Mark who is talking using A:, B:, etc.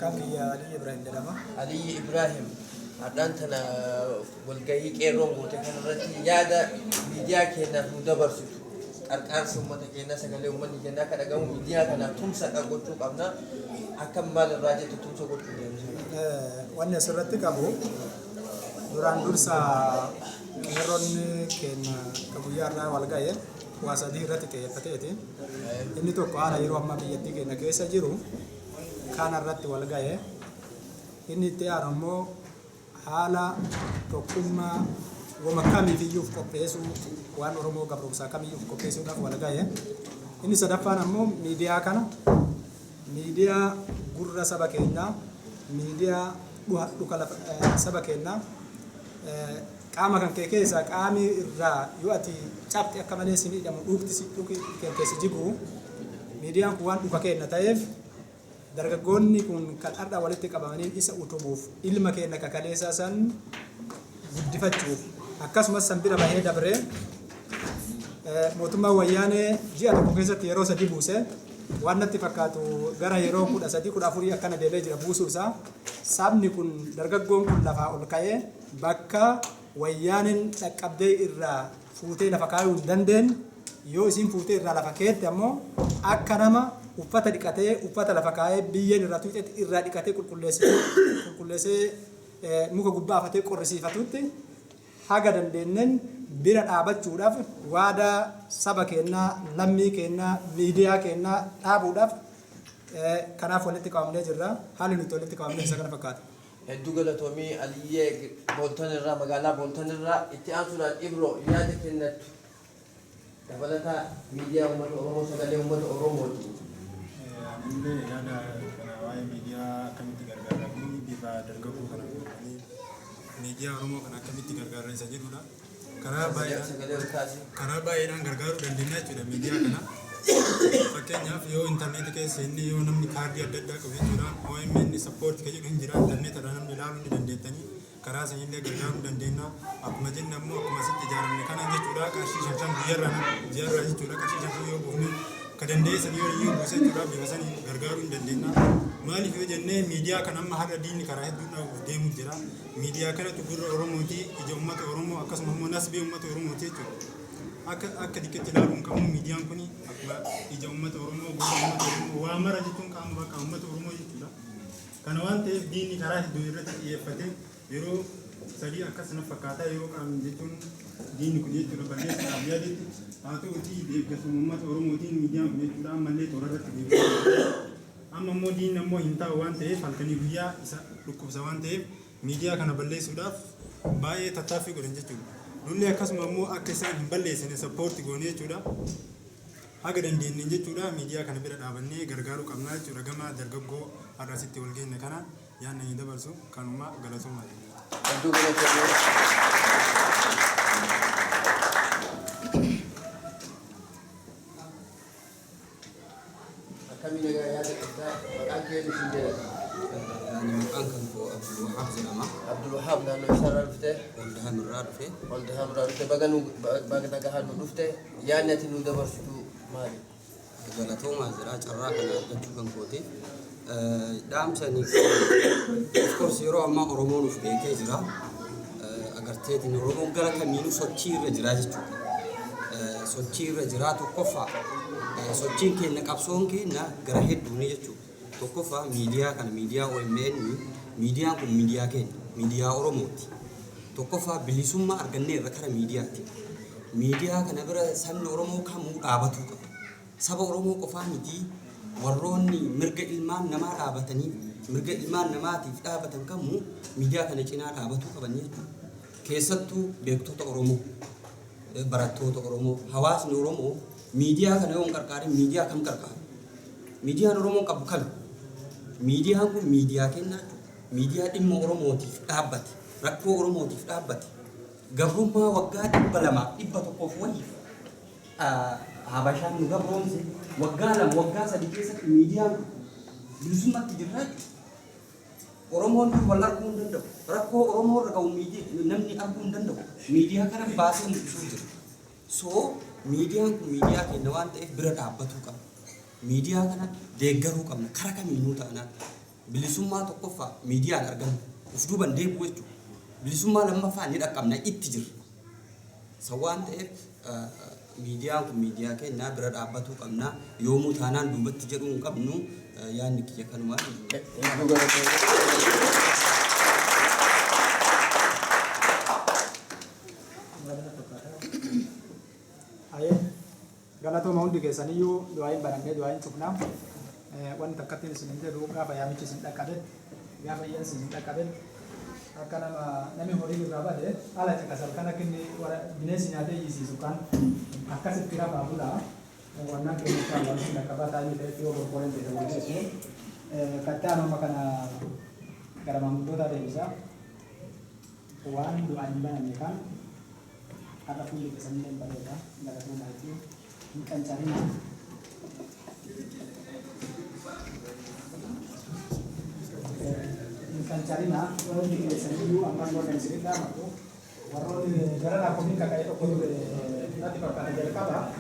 A: Maqaan kiyya Alii Ibrahim jedhama.
B: Alii Ibrahim haadhaan tana walgahii qeerroon goote kanarratti yaada miidiyaa keenyaaf nu dabarsitu qarqaarsa uummata keenyaa sagalee uummanni keenyaa akka dhagahu miidiyaa kanaaf tumsa gochuu qabna akkam maalirraa jettu tumsa gochuu dandeenya.
A: Wanni asirratti qabu duraan dursa qeerroonni keenya guyyaarraa walgahee waa sadii irratti xiyyeeffateeti. Inni tokko haala yeroo ammaa biyyattii keenya keessa jiru kanarratti walgahee. Inni itti aanu immoo haala tokkummaa wama kamiifiyyuuf qopheessuu waan Oromoo gabroomsaa kamiiyyuuf qopheessuudhaaf walgahee. Inni sadaffaan ammoo miidiyaa kana miidiyaa gurra saba keenyaa miidiyaa dhuka saba keenyaa qaama kan kee keessaa qaami irraa yoo ati cabxi akka malee si miidhamu dhuki keessi jigu miidiyaan kun waan dhuka kenna ta'eef dargaggoonni kun kan har'a walitti qabamanii isa utubuuf ilma keenya kakaleessaa san guddifachuuf akkasumas san bira bahee dabree mootummaa wayyaanee ji'a tokko keessatti yeroo sadii buuse waan natti fakkaatu gara yeroo 13-14 akkana deebi'ee jira buusuusaa sabni kun dargaggoon kun lafaa ol ka'ee bakka wayyaaneen dhaqqabdee irraa fuutee lafa kaayuu hin dandeenye yoo isiin fuutee irraa lafa keetti ammoo akka nama uffata dhiqatee uffata lafa kaayee biyyeen irraa tuuteetti irraa dhiqatee qulqulleessee muka gubbaa afatee qorrisiifatutti haga dandeenyeen bira dhaabachuudhaaf waadaa saba keenyaa lammii keenyaa miidiyaa keenyaa dhaabuudhaaf kanaaf walitti qabamnee jirra. Haalli nuti walitti qabamnee isa kana fakkaata.
B: Hedduu galatoomii Aliyyee Booltan irraa magaalaa Booltan irraa itti aansuudhaan Ibro yaada kennattu dabalataa miidiyaa uummata Oromoo sagalee uummata Oromooti.
C: Illee yaada kana waa'ee miidiyaa akkamitti gargaaramanii bifa dargaggoo kana godhanii miidiyaa Oromoo kana akkamitti gargaaran isa jedhudha. Karaa baay'eedhaan gargaaruu dandeenya jechuudha miidiyaa kana. Fakkeenyaaf yoo intarneetii keessa inni yoo namni kaardii adda addaa qabu jechuudha OMN sappoorti kan jedhu hin jira intarneetiidhaan namni ilaaluu ni dandeettanii karaa sanillee gargaaruu dandeenya. Akkuma jenne ammoo akkuma asitti ijaaramne kana jechuudha qarshii 5 guyyarraa jechuudha qarshii 5 yoo buufne ka dandeessan yoo iyyuu buuse jechuudha bifa sanii gargaaruu hin dandeenya. Maaliif yoo jennee miidiyaa kana amma har'a diinni karaa hedduudhaan deemu jira. Miidiyaa kanatu gurra Oromooti ija uummata Oromoo akkasuma immoo nasbee uummata Oromooti jechuudha. Akka dikkeetti ilaaluun qabu miidiyaan kun akkuma ija uummata Oromoo gurra uummata Oromoo waa mara jechuun qaama bakka uummata Oromoo jechuudha. Kana waan ta'eef diinni karaa hedduu irratti xiyyeeffate yeroo sadii akkasuma fakkaataa yeroo qaamni jechuun diinni kun jechuudha balleessuudhaaf yaadetti haa ta'uutii deeggarsuma uummata Oromootiin miidiyaan kun jechuudha ammallee toora irratti deebi'aa. Amma immoo diinni ammoo hin taa'u waan ta'eef halkanii guyyaa isa dhukkubsa waan ta'eef miidiyaa kana balleessuudhaaf baay'ee tattaaffii godhan jechuudha. Nullee akkasuma immoo akka isaan hin balleessine sappoorti goonee jechuudha. Haga dandeenye jechuudha miidiyaa kana bira dhaabannee gargaaruu qabna jechuudha gama dargaggoo har'asitti wal geenye kana yaadna hin dabarsu kanuma galatoomaa.
B: Kami negara yaada kita maqaan kee isin jedhama.
D: Maqaan kan koo Abdul Wahab jedhama.
B: Abdul Wahab naannoo isaarraa dhufte.
D: Waldahan irraa dhufe.
B: Waldahan irraa dhufte baga nagahaan nu dhufte yaadni ati nu dabarsitu maali?
D: Galatoomaa jira carraa kana argachuu kan kooti. Dhaamsanii of course yeroo ammaa Oromoon uf beekee jira. Agarteetiin Oromoon gara kamiinuu sochii irra jira jechuudha. Sochii irra jira tokkoffaa. Sochiin keenya qabsoon keenya gara hedduuni jechuudha. Tokkoffaa miidiyaa kana miidiyaa OMN miidiyaan kun miidiyaa keenya miidiyaa Oromooti. Tokkoffaa bilisummaa argannee irra kara miidiyaati. Miidiyaa kana bira sabni Oromoo kamuu dhaabatuu qaba. Saba Oromoo qofaa miti warroonni mirga ilmaan namaa dhaabatanii mirga ilmaan namaatiif dhaabatan kamuu miidiyaa kana cinaa dhaabatuu qaban jechuudha. Keessattuu beektota Oromoo barattoota Oromoo hawaasni Oromoo miidiyaa kana yoo qarqaarin miidiyaa kam qarqaaru? Miidiyaan Oromoo qabu kami? Miidiyaan kun miidiyaa kennaa miidiyaa dhimma Oromootiif dhaabbate rakkoo Oromootiif dhaabbate gabrummaa waggaa 200 waliif Habashaan nu gabroomse waggaa 2 waggaa 3 keessatti miidiyaan bilisummaatti jirra. Oromoon wal arguu hin danda'u rakkoo Oromoo irra ga'u namni arguu hin danda'u miidiyaa kana baasee mul'isuu jira. So miidiyaan kun miidiyaa keenya waan ta'eef bira dhaabbatuu qabna. Miidiyaa kana deeggaruu qabna karaa kamiinuu ta'anaan bilisummaa tokkoffaa miidiyaan argamu of duuban deebi'u jechuudha. Bilisummaa lammaffaa ni dhaqqabna itti jira. Sawwaan ta'eef miidiyaan kun miidiyaa keenya bira dhaabbatuu qabna. Yoomuu taanaan duubatti jedhuu hin qabnu yaadni kiyya kanumaa.
A: Galatooma hundi keessaniyyuu du'aayin barannee du'aayin cufnaa wanti takkatti isin jedhu gaafa yaamichi isin dhaqqabe gaafa iyyan isin dhaqqabe akka namni horii irraa bade haala caqasal kan akka inni bineensi nyaatee yisiisu kan akkasitti rafaa bula wannaan keenya isaa waan isin dhaqqabaa taa'anii ta'etti yoo gorgoren ta'e waliin kattaan amma kana gara maanguddoota deebisaa waan du'aayin baname kan har'a fuulli keessanii hin bareeda galatuma maatii Kancarina. Kancarina, orang di sini dulu akan orang sini dah masuk. Orang di negara aku ni kakak itu nanti perkara jadi apa?